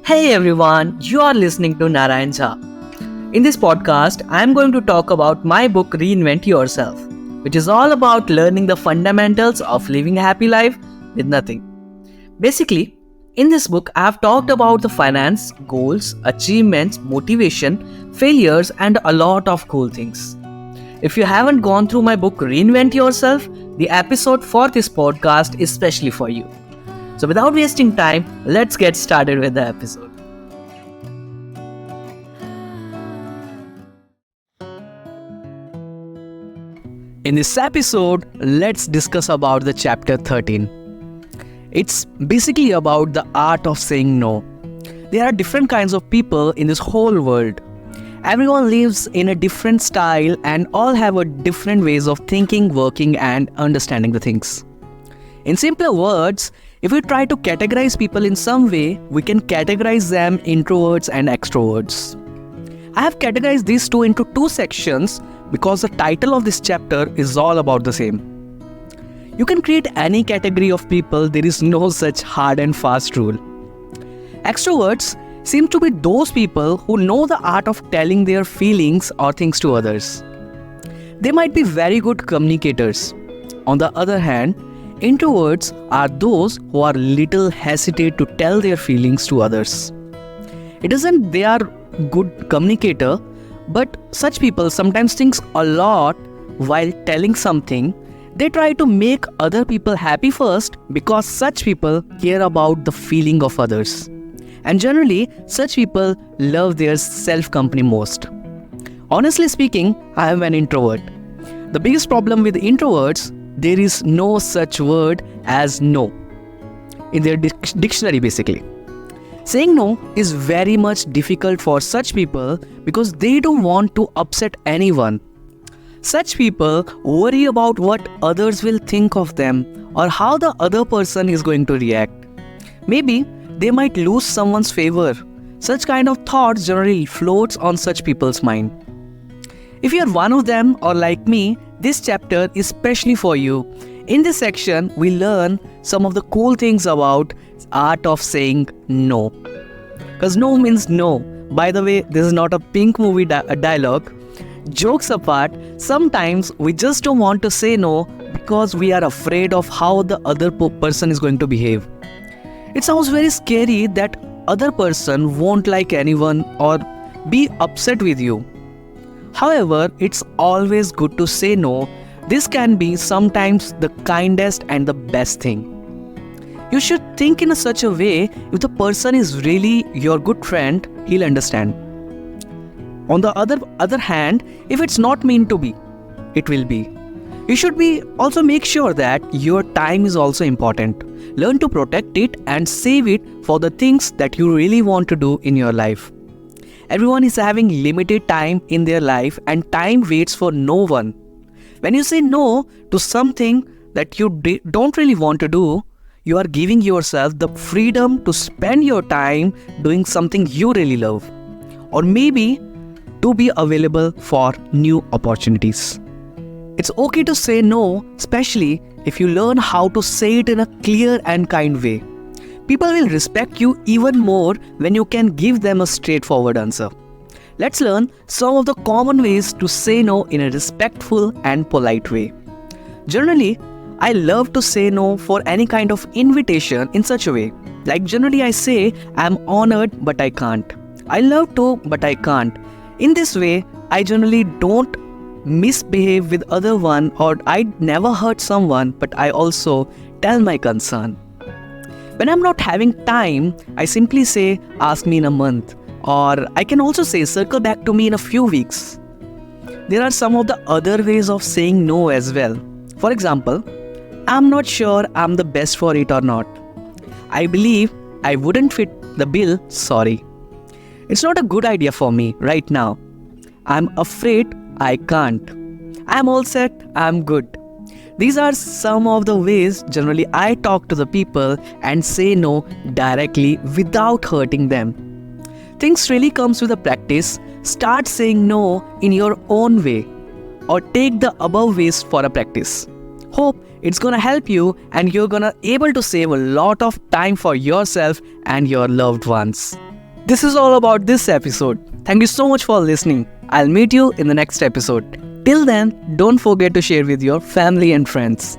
Hey everyone, you are listening to Narayan Jha. In this podcast, I am going to talk about my book Reinvent Yourself, which is all about learning the fundamentals of living a happy life with nothing. Basically, in this book, I have talked about the finance, goals, achievements, motivation, failures, and a lot of cool things. If you haven't gone through my book Reinvent Yourself, the episode for this podcast is specially for you. So without wasting time, let's get started with the episode. In this episode, let's discuss about the chapter 13. It's basically about the art of saying no. There are different kinds of people in this whole world. Everyone lives in a different style and all have a different ways of thinking, working and understanding the things. In simpler words, if we try to categorize people in some way, we can categorize them introverts and extroverts. I have categorized these two into two sections because the title of this chapter is all about the same. You can create any category of people, there is no such hard and fast rule. Extroverts seem to be those people who know the art of telling their feelings or things to others. They might be very good communicators. On the other hand, introverts are those who are little hesitate to tell their feelings to others. It isn't they are good communicator, but such people sometimes think a lot while telling something. They try to make other people happy first because such people care about the feeling of others. And generally, such people love their self-company most. Honestly speaking, I am an introvert. The biggest problem with introverts, there is no such word as no in their dictionary basically. Saying no is very much difficult for such people because they don't want to upset anyone. Such people worry about what others will think of them or how the other person is going to react. Maybe they might lose someone's favor. Such kind of thoughts generally floats on such people's mind. If you are one of them or like me, this chapter is specially for you. In this section, we learn some of the cool things about art of saying no. Because no means no. By the way, this is not a Pink movie dialogue. Jokes apart, sometimes we just don't want to say no because we are afraid of how the other person is going to behave. It sounds very scary that other person won't like anyone or be upset with you. However, it's always good to say no. This can be sometimes the kindest and the best thing. You should think in such a way, if the person is really your good friend, he'll understand. On the other hand, if it's not meant to be, it will be. You should also make sure that your time is also important. Learn to protect it and save it for the things that you really want to do in your life. Everyone is having limited time in their life and time waits for no one. When you say no to something that you don't really want to do, you are giving yourself the freedom to spend your time doing something you really love. Or maybe to be available for new opportunities. It's okay to say no, especially if you learn how to say it in a clear and kind way. People will respect you even more when you can give them a straightforward answer. Let's learn some of the common ways to say no in a respectful and polite way. Generally, I love to say no for any kind of invitation in such a way. Like generally I say, I'm honored but I can't. I love to but I can't. In this way, I generally don't misbehave with other one or I never hurt someone, but I also tell my concern. When I'm not having time, I simply say, ask me in a month. Or I can also say, circle back to me in a few weeks. There are some of the other ways of saying no as well. For example, I'm not sure I'm the best for it or not. I believe I wouldn't fit the bill, sorry. It's not a good idea for me right now. I'm afraid I can't. I'm all set, I'm good. These are some of the ways generally I talk to the people and say no directly without hurting them. Things really comes with a practice. Start saying no in your own way or take the above ways for a practice. Hope it's gonna help you and you're gonna able to save a lot of time for yourself and your loved ones. This is all about this episode. Thank you so much for listening. I'll meet you in the next episode. Till then, don't forget to share with your family and friends.